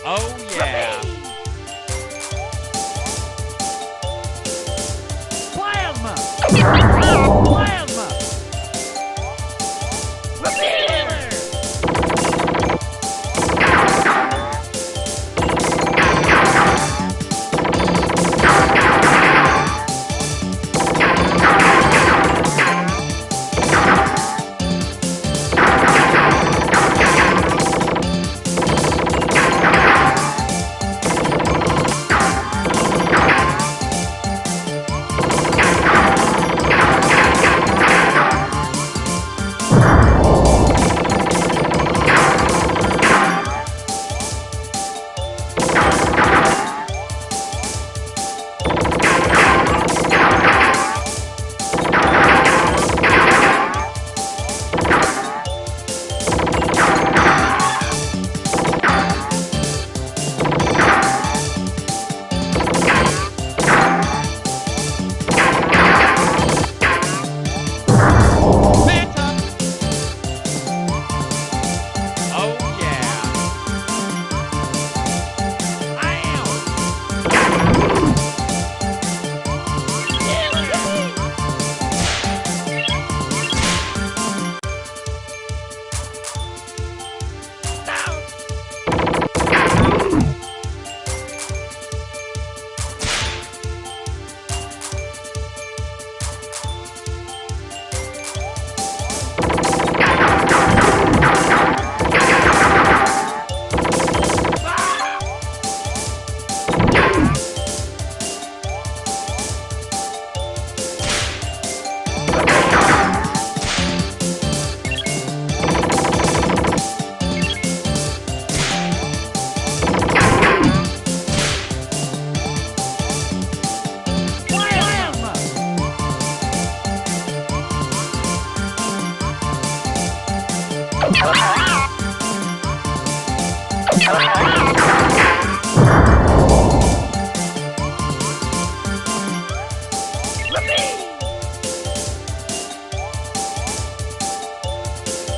Oh yeah. Plasma! Plasma! Repeater! Oh yeah.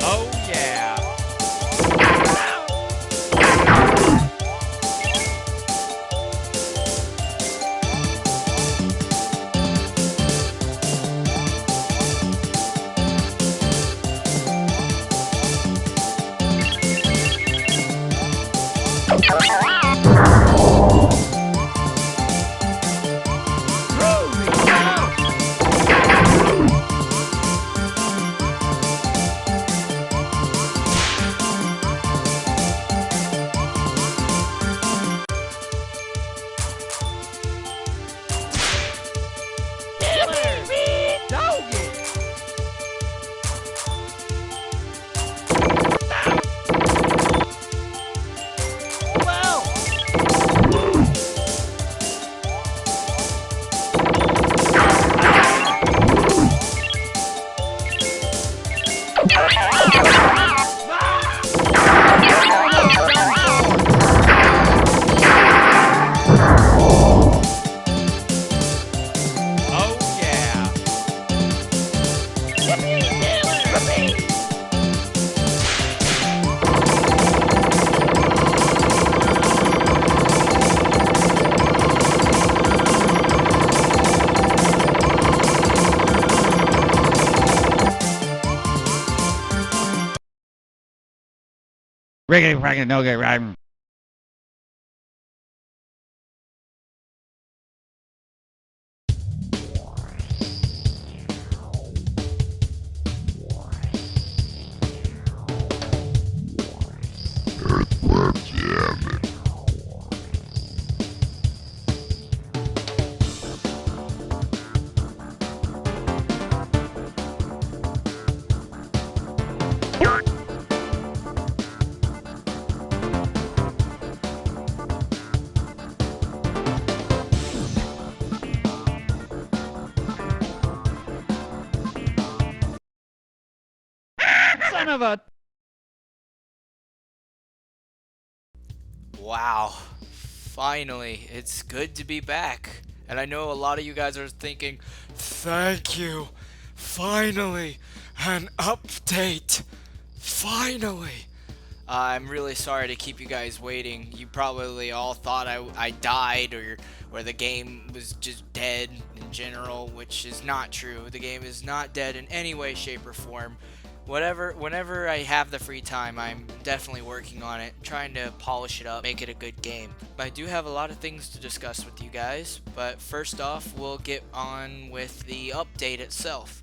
Oh yeah. Oh yeah. Riggedy, raggedy, no get right. Earthworm jamming. Son of a... Wow. Finally, it's good to be back. And I know a lot of you guys are thinking, thank you. Finally, an update. Finally. I'm really sorry to keep you guys waiting. You probably all thought I died or the game was just dead in general, which is not true. The game is not dead in any way, shape, or form. Whenever I have the free time, I'm definitely working on it, trying to polish it up, make it a good game. I do have a lot of things to discuss with you guys, but first off, we'll get on with the update itself.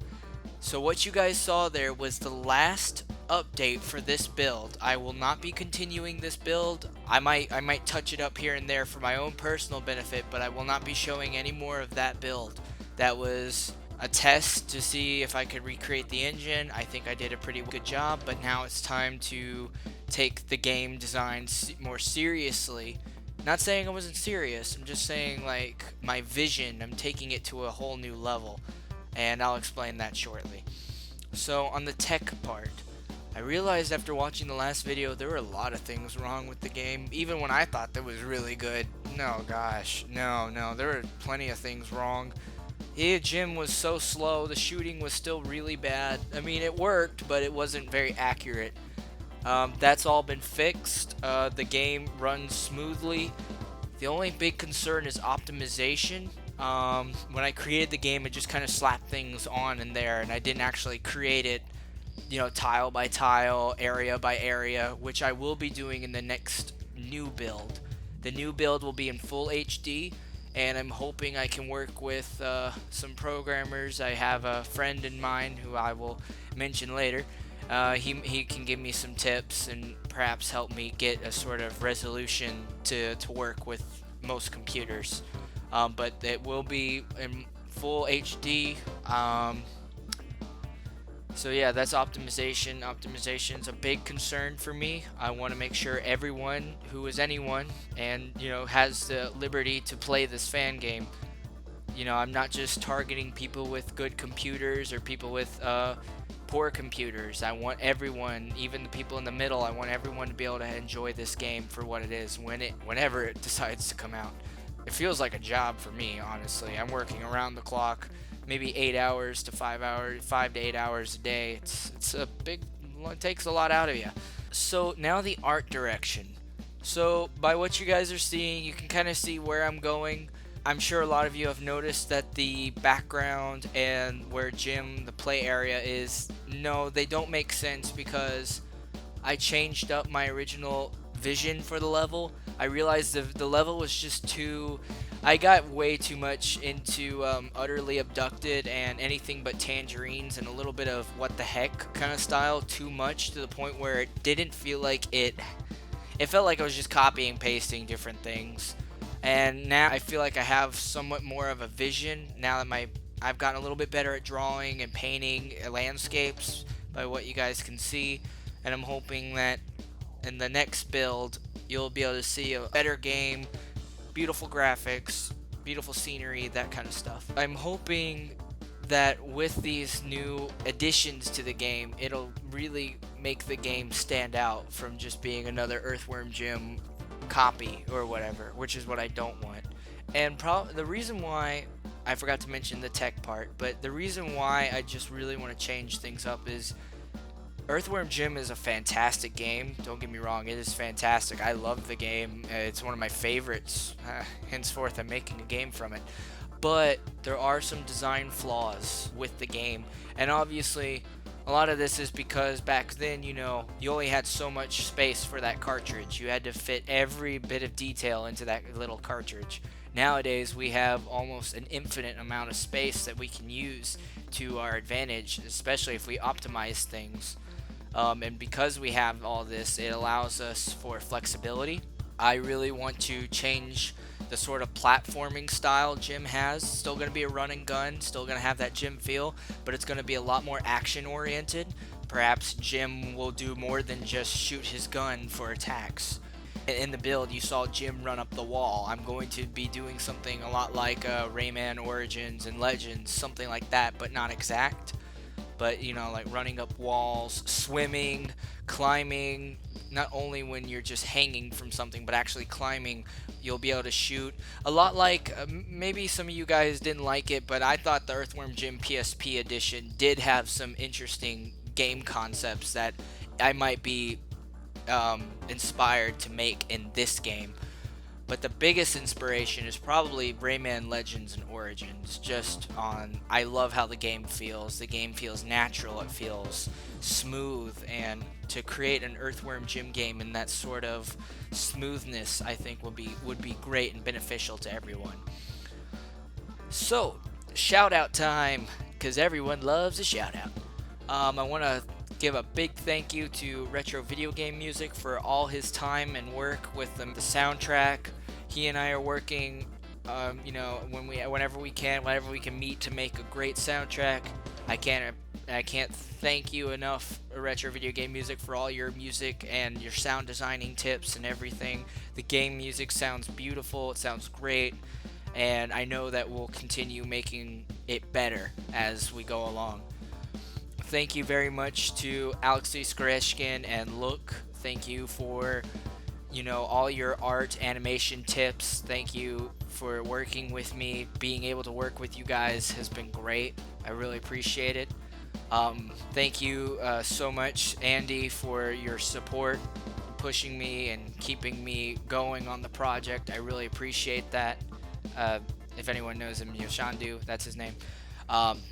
So what you guys saw there was the last update for this build. I will not be continuing this build. I might touch it up here and there for my own personal benefit, but I will not be showing any more of that build. That was a test to see if I could recreate the engine. I think I did a pretty good job, but now it's time to take the game design more seriously. Not saying I wasn't serious, I'm just saying like my vision, I'm taking it to a whole new level, and I'll explain that shortly. So on the tech part, I realized after watching the last video there were a lot of things wrong with the game, even when I thought that was really good. No, gosh, no, there were plenty of things wrong. Yeah, Jim was so slow, the shooting was still really bad. I mean, it worked, but it wasn't very accurate. That's all been fixed. The game runs smoothly. The only big concern is optimization. When I created the game, I just kind of slapped things on in there, and I didn't actually create it, tile by tile, area by area, which I will be doing in the next new build. The new build will be in full HD, and I'm hoping I can work with some programmers. I have a friend in mind who I will mention later. He can give me some tips and perhaps help me get a sort of resolution to work with most computers. But it will be in full HD. So yeah, that's optimization. Optimization is a big concern for me. I want to make sure everyone who is anyone and has the liberty to play this fan game. I'm not just targeting people with good computers or people with poor computers. I want everyone, even the people in the middle, I want everyone to be able to enjoy this game for what it is whenever it decides to come out. It feels like a job for me, honestly. I'm working around the clock, maybe 8 hours to 5 hours, 5 to 8 hours a day. It takes a lot out of you. So now the art direction. So by what you guys are seeing, you can kind of see where I'm going. I'm sure a lot of you have noticed that the background and where Jim, the play area, is, no, they don't make sense because I changed up my original vision for the level. I realized the level was just too... I got way too much into Utterly Abducted and Anything But Tangerines and a little bit of what the heck kind of style, too much to the point where it didn't feel like it felt like I was just copying and pasting different things. And now I feel like I have somewhat more of a vision now that I've gotten a little bit better at drawing and painting landscapes by what you guys can see, and I'm hoping that in the next build you'll be able to see a better game, beautiful graphics, beautiful scenery, that kind of stuff. I'm hoping that with these new additions to the game, it'll really make the game stand out from just being another Earthworm Jim copy or whatever, which is what I don't want. And the reason why I forgot to mention the tech part, but the reason why I just really want to change things up is Earthworm Jim is a fantastic game. Don't get me wrong, it is fantastic. I love the game. It's one of my favorites. Henceforth, I'm making a game from it. But there are some design flaws with the game, and obviously a lot of this is because back then, you only had so much space for that cartridge. You had to fit every bit of detail into that little cartridge. Nowadays, we have almost an infinite amount of space that we can use to our advantage, especially if we optimize things. And because we have all this, it allows us for flexibility. I really want to change the sort of platforming style Jim has. Still going to be a run and gun, still going to have that Jim feel, but it's going to be a lot more action oriented. Perhaps Jim will do more than just shoot his gun for attacks. In the build, you saw Jim run up the wall. I'm going to be doing something a lot like Rayman Origins and Legends, something like that, but not exact. But, like running up walls, swimming, climbing, not only when you're just hanging from something, but actually climbing, you'll be able to shoot. A lot like, maybe some of you guys didn't like it, but I thought the Earthworm Jim PSP edition did have some interesting game concepts that I might be inspired to make in this game. But the biggest inspiration is probably Rayman Legends and Origins. I love how the game feels. The game feels natural, it feels smooth, and to create an Earthworm gym game in that sort of smoothness, I think would be great and beneficial to everyone. So, shout out time, because everyone loves a shout out. I want to give a big thank you to Retro Video Game Music for all his time and work with the soundtrack. He and I are working, whenever we can meet to make a great soundtrack. I can't thank you enough, Retro Video Game Music, for all your music and your sound designing tips and everything. The game music sounds beautiful. It sounds great. And I know that we'll continue making it better as we go along. Thank you very much to Alexei Skoreshkin and Look. Thank you for, all your art animation tips. Thank you for working with me. Being able to work with you guys has been great. I really appreciate it. Thank you so much, Andy, for your support, pushing me and keeping me going on the project. I really appreciate that. If anyone knows him, Yoshandu, that's his name.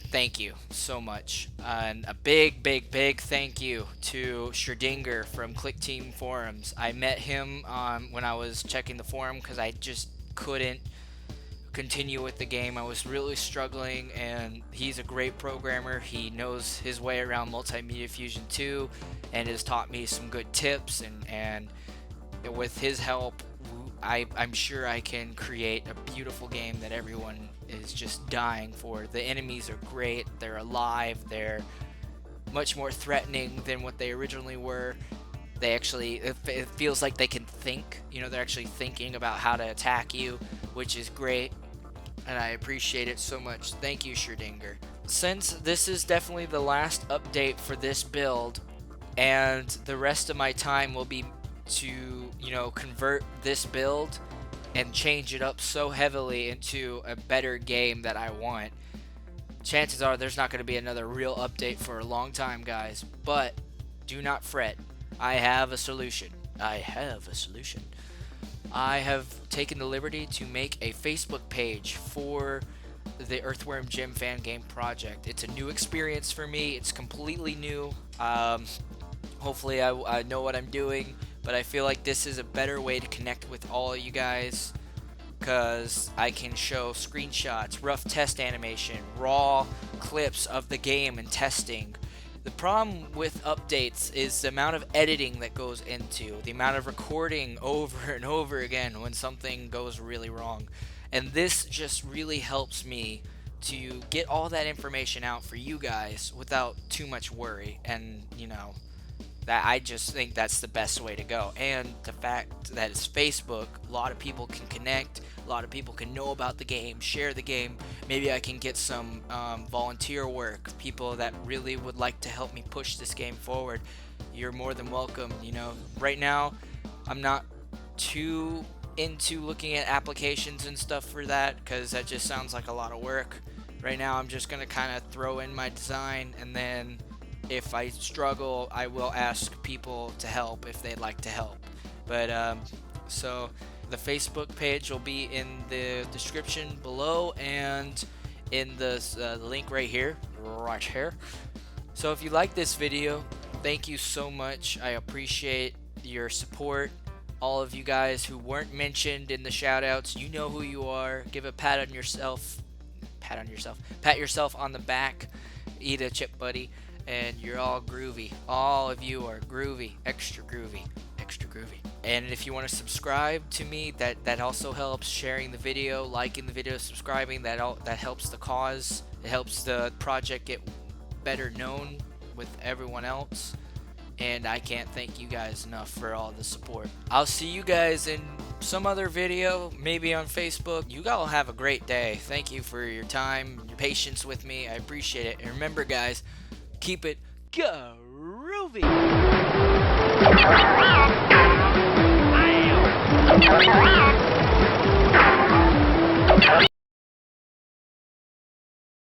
Thank you so much. And a big thank you to Schrodinger from Click Team Forums. I met him when I was checking the forum because I just couldn't continue with the game. I was really struggling, and he's a great programmer. He knows his way around Multimedia Fusion 2 and has taught me some good tips, and with his help, I'm sure I can create a beautiful game that everyone is just dying for. The enemies are great, they're alive, they're much more threatening than what they originally were. It feels like they can think, they're actually thinking about how to attack you, which is great, and I appreciate it so much. Thank you, Schrodinger. Since this is definitely the last update for this build, and the rest of my time will be to convert this build and change it up so heavily into a better game that I want, chances are there's not going to be another real update for a long time, guys. But do not fret, I have a solution. I have taken the liberty to make a Facebook page for the Earthworm Gym fan game project. It's a new experience for me. It's completely new. Hopefully I know what I'm doing, but I feel like this is a better way to connect with all of you guys, because I can show screenshots, rough test animation, raw clips of the game and testing. The problem with updates is the amount of editing that goes into, the amount of recording over and over again when something goes really wrong. And this just really helps me to get all that information out for you guys without too much worry. And that I just think that's the best way to go. And the fact that it's Facebook, a lot of people can connect, a lot of people can know about the game, share the game. Maybe I can get some volunteer work, people that really would like to help me push this game forward. You're more than welcome. Right now I'm not too into looking at applications and stuff for that, because that just sounds like a lot of work. Right now I'm just gonna kind of throw in my design, and then if I struggle, I will ask people to help if they'd like to help. But so the Facebook page will be in the description below and in the link right here. So if you like this video, thank you so much. I appreciate your support. All of you guys who weren't mentioned in the shoutouts, you know who you are. Give a pat yourself on the back. Eat a chip, buddy. And you're all groovy. All of you are groovy, extra groovy. And if you want to subscribe to me, that also helps. Sharing the video, liking the video, subscribing, that helps the cause. It helps the project get better known with everyone else. And I can't thank you guys enough for all the support. I'll see you guys in some other video, maybe on Facebook. You all have a great day. Thank you for your time, your patience with me. I appreciate it. And remember, guys, keep it Guh Roovy.